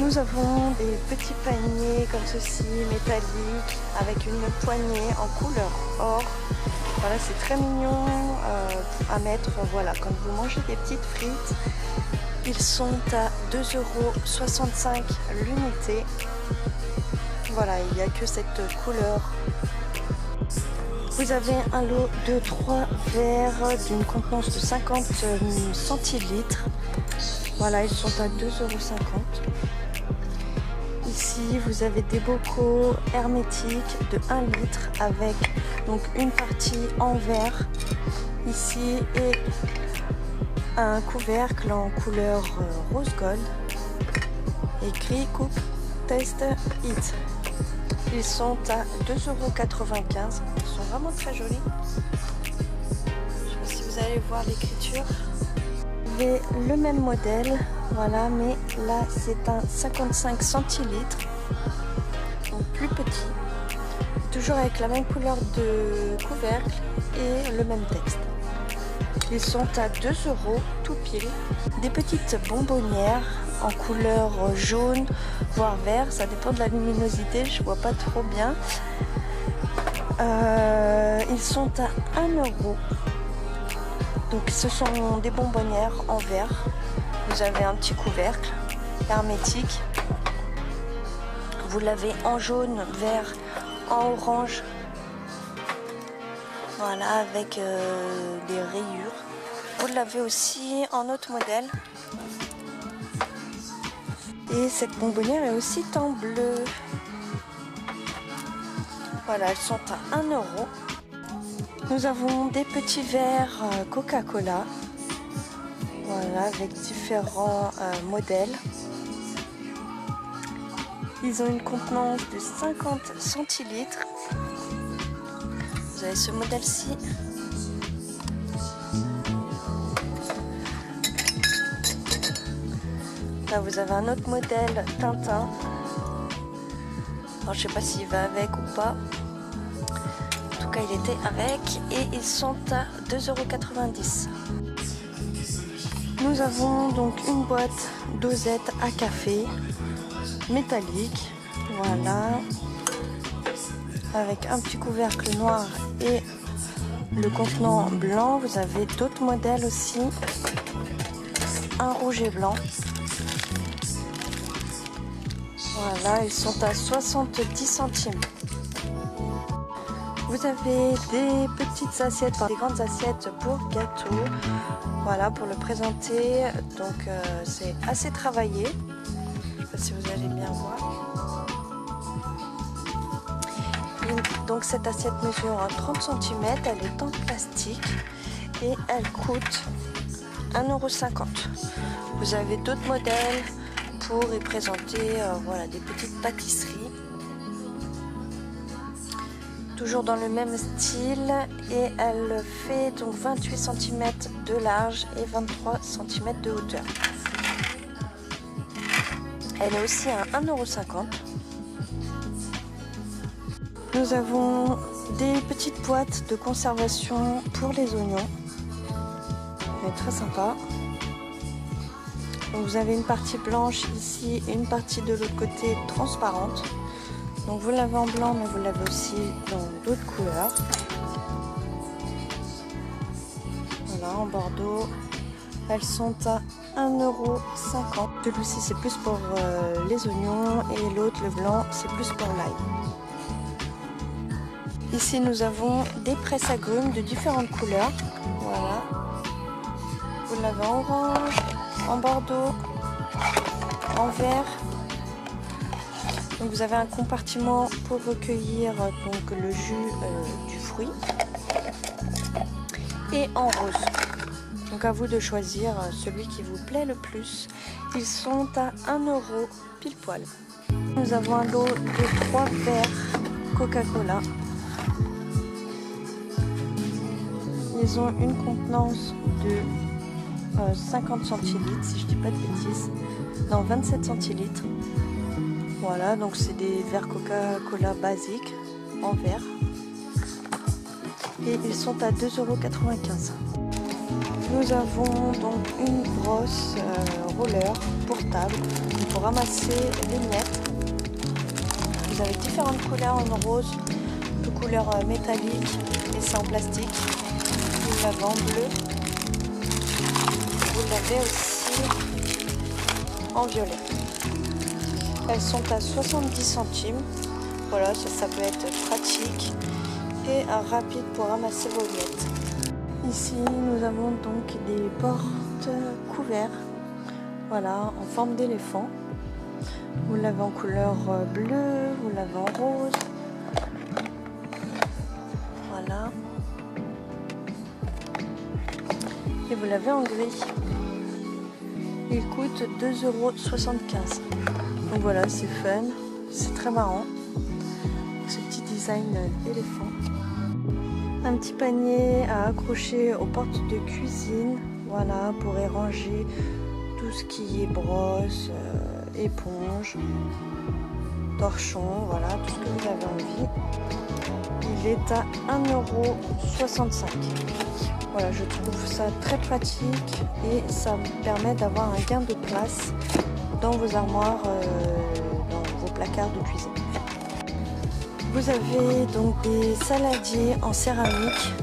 Nous avons des petits paniers comme ceci, métalliques, avec une poignée en couleur or. Voilà, c'est très mignon à mettre, voilà, quand vous mangez des petites frites. Ils sont à 2,65 € l'unité. Voilà, il n'y a que cette couleur. Vous avez un lot de 3 verres d'une contenance de 50 centilitres. Voilà, ils sont à 2,50 €. Ici, vous avez des bocaux hermétiques de 1 litre avec donc une partie en verre ici et un couvercle en couleur rose gold écrit Cook Taste It. Ils sont à 2,95 €. Ils sont vraiment très jolis. Je sais pas si vous allez voir l'écriture. Vous avez le même modèle, voilà, mais là c'est un 55 centilitres, donc plus petit, toujours avec la même couleur de couvercle et le même texte. Ils sont à 2 € tout pile. Des petites bonbonnières en couleur jaune voire vert, ça dépend de la luminosité, je vois pas trop bien. Ils sont à 1 €. Donc ce sont des bonbonnières en verre. Vous avez un petit couvercle hermétique. Vous l'avez en jaune, vert, en orange. Voilà, avec des rayures. Vous l'avez aussi en autre modèle. Et cette bonbonnière est aussi en bleu. Voilà, elles sont à 1 €. Nous avons des petits verres Coca-Cola, voilà, avec différents modèles. Ils ont une contenance de 50 centilitres. Vous avez ce modèle-ci. Là, vous avez un autre modèle Tintin. Alors, je ne sais pas s'il va avec ou pas. En tout cas, il était avec et ils sont à 2,90 €. Nous avons donc une boîte dosette à café métallique, voilà, avec un petit couvercle noir et le contenant blanc. Vous avez d'autres modèles aussi, un rouge et blanc. Voilà, ils sont à 70 centimes. Vous avez des petites assiettes, enfin des grandes assiettes pour gâteau. Voilà, pour le présenter. Donc c'est assez travaillé. Je ne sais pas si vous allez bien voir. Et donc cette assiette mesure 30 cm. Elle est en plastique et elle coûte 1,50 €. Vous avez d'autres modèles pour y présenter voilà, des petites pâtisseries. Toujours dans le même style et elle fait donc 28 cm de large et 23 cm de hauteur. Elle est aussi à 1,50 €. Nous avons des petites boîtes de conservation pour les oignons. Elle est très sympa. Donc vous avez une partie blanche ici et une partie de l'autre côté transparente. Donc vous l'avez en blanc, mais vous l'avez aussi dans d'autres couleurs. Voilà, en bordeaux. Elles sont à 1,50 €. Celui-ci c'est plus pour les oignons et l'autre, le blanc, c'est plus pour l'ail. Ici nous avons des presse-agrumes de différentes couleurs. Voilà. Vous l'avez en orange, en bordeaux, en vert. Donc vous avez un compartiment pour recueillir donc le jus du fruit et en rose. Donc à vous de choisir celui qui vous plaît le plus. Ils sont à 1 € pile poil. Nous avons un lot de 3 verres Coca-Cola. Ils ont une contenance de 50 centilitres, si je dis pas de bêtises. Non, 27 centilitres. Voilà, donc c'est des verres Coca-Cola basiques en verre. Et ils sont à 2,95 €. Nous avons donc une brosse roller portable pour ramasser les miettes. Vous avez différentes couleurs en rose, de couleur métallique et c'est en plastique. Vous l'avez en bleu. Vous l'avez aussi en violet. Elles sont à 70 centimes. Voilà, ça peut être pratique et rapide pour ramasser vos miettes. Ici, nous avons donc des portes couverts, voilà, en forme d'éléphant. Vous l'avez en couleur bleue, vous l'avez en rose. Voilà. Et vous l'avez en gris. Il coûte 2,75 €. Donc voilà, c'est fun, c'est très marrant. Ce petit design d'éléphant. Un petit panier à accrocher aux portes de cuisine, voilà, pour y ranger tout ce qui est brosse, éponge, torchon, voilà, tout ce que vous avez envie. Il est à 1,65 €. Voilà, je trouve ça très pratique et ça me permet d'avoir un gain de place dans vos armoires, dans vos placards de cuisine. Vous avez donc des saladiers en céramique.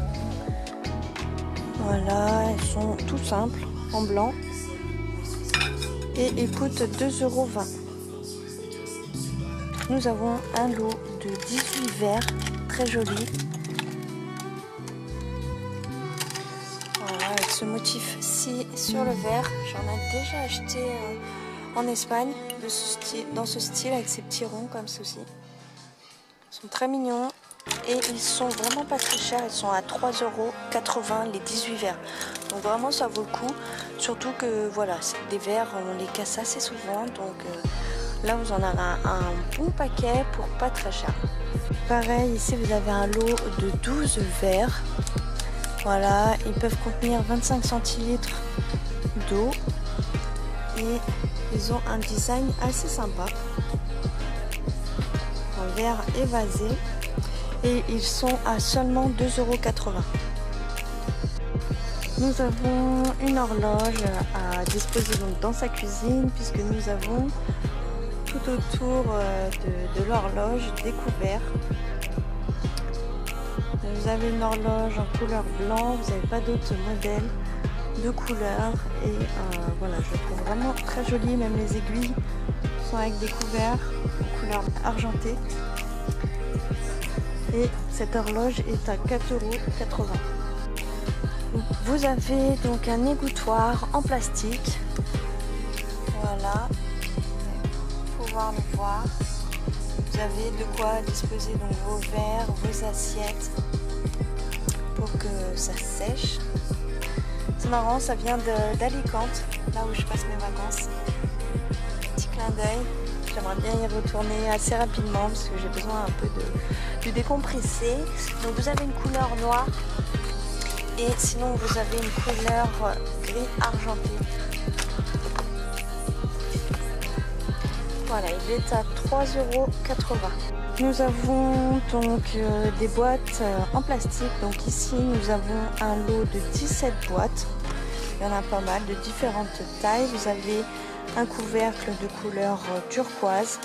Voilà, ils sont tout simples, en blanc. Et ils coûtent 2,20 €. Nous avons un lot de 18 verres, très joli. Voilà, avec ce motif-ci sur le verre. J'en ai déjà acheté en Espagne, dans ce style, avec ces petits ronds comme ceci. Ils sont très mignons et ils sont vraiment pas très chers. Ils sont à 3,80 € les 18 verres. Donc vraiment ça vaut le coup. Surtout que voilà, des verres on les casse assez souvent. Donc là vous en avez un bon paquet pour pas très cher. Pareil, ici vous avez un lot de 12 verres. Voilà, ils peuvent contenir 25 centilitres d'eau. Et ils ont un design assez sympa. En verre évasé. Et ils sont à seulement 2,80 €. Nous avons une horloge à disposer donc dans sa cuisine puisque nous avons tout autour de l'horloge des couverts. Vous avez une horloge en couleur blanc, vous n'avez pas d'autres modèles de couleur et voilà, je la trouve vraiment très jolie. Même les aiguilles sont avec des couverts en couleur argentée. Et cette horloge est à 4,80 €. Vous avez donc un égouttoir en plastique. Voilà, pour pouvoir le voir. Vous avez de quoi disposer donc vos verres, vos assiettes pour que ça sèche. C'est marrant, ça vient d'Alicante, là où je passe mes vacances. Petit clin d'œil. J'aimerais bien y retourner assez rapidement parce que j'ai besoin un peu de décompresser. Donc vous avez une couleur noire et sinon vous avez une couleur gris argenté. Voilà, il est à 3,80 €. Nous avons donc des boîtes en plastique. Donc ici nous avons un lot de 17 boîtes. Il y en a pas mal de différentes tailles. Vous avez un couvercle de couleur turquoise.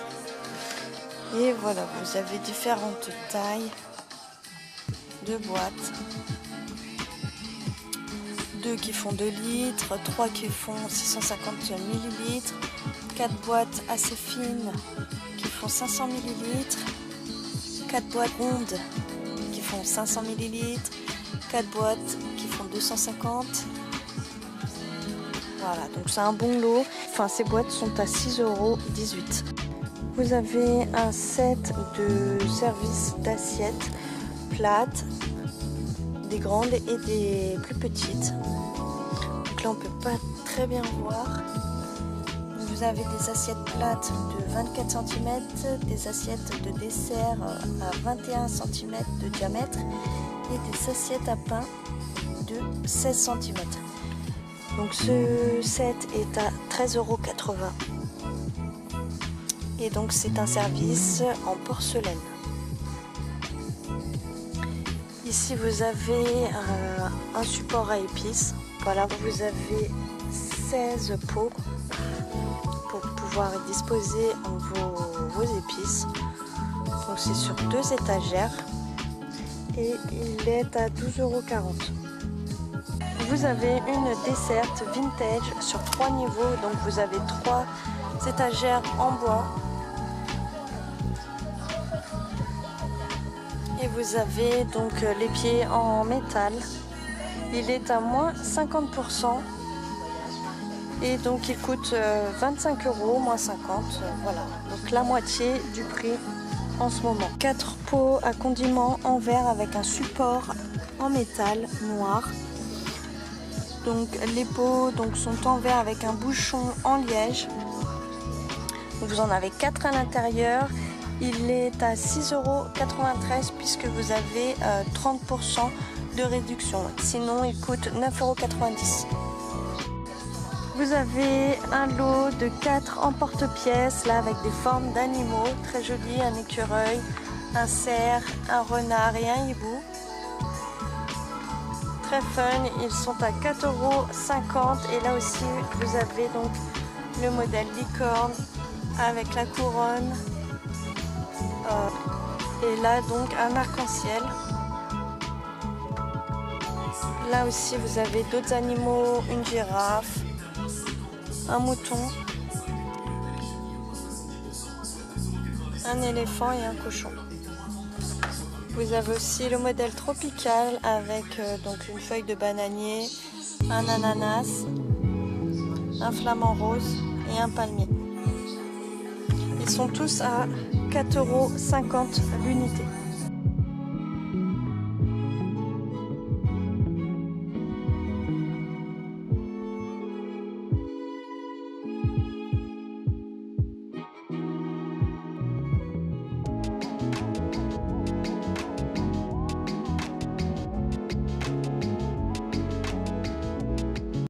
Et voilà, vous avez différentes tailles de boîtes. 2 qui font 2 litres, 3 qui font 650 ml, 4 boîtes assez fines qui font 500 ml, 4 boîtes rondes qui font 500 ml, 4 boîtes qui font 250. Voilà, donc c'est un bon lot. Enfin, ces boîtes sont à 6,18 €. Vous avez un set de service d'assiettes plates, des grandes et des plus petites. Donc là, on peut pas très bien voir. Vous avez des assiettes plates de 24 cm, des assiettes de dessert à 21 cm de diamètre et des assiettes à pain de 16 cm. Donc ce set est à 13,80 €. Et donc c'est un service en porcelaine. Ici vous avez un support à épices Voilà, vous avez 16 pots pour pouvoir disposer vos épices. Donc c'est sur 2 étagères et il est à 12,40 €. Vous avez une desserte vintage sur 3 niveaux, donc vous avez 3 étagères en bois. Et vous avez donc les pieds en métal. Il est à moins 50%. Et donc il coûte 25 €, moins 50, voilà. Donc la moitié du prix en ce moment. 4 pots à condiments en verre avec un support en métal noir. Donc les pots sont en verre avec un bouchon en liège. Vous en avez 4 à l'intérieur. Il est à 6,93 € puisque vous avez 30% de réduction. Sinon il coûte 9,90 €. Vous avez un lot de 4 emporte-pièces là avec des formes d'animaux très jolis, un écureuil, un cerf, un renard et un hibou. Très fun, ils sont à 4,50 € et là aussi vous avez donc le modèle licorne avec la couronne et là donc un arc-en-ciel. Là aussi vous avez d'autres animaux, une girafe, un mouton, un éléphant et un cochon. Vous avez aussi le modèle tropical avec donc une feuille de bananier, un ananas, un flamant rose et un palmier. Ils sont tous à 4,50 € l'unité.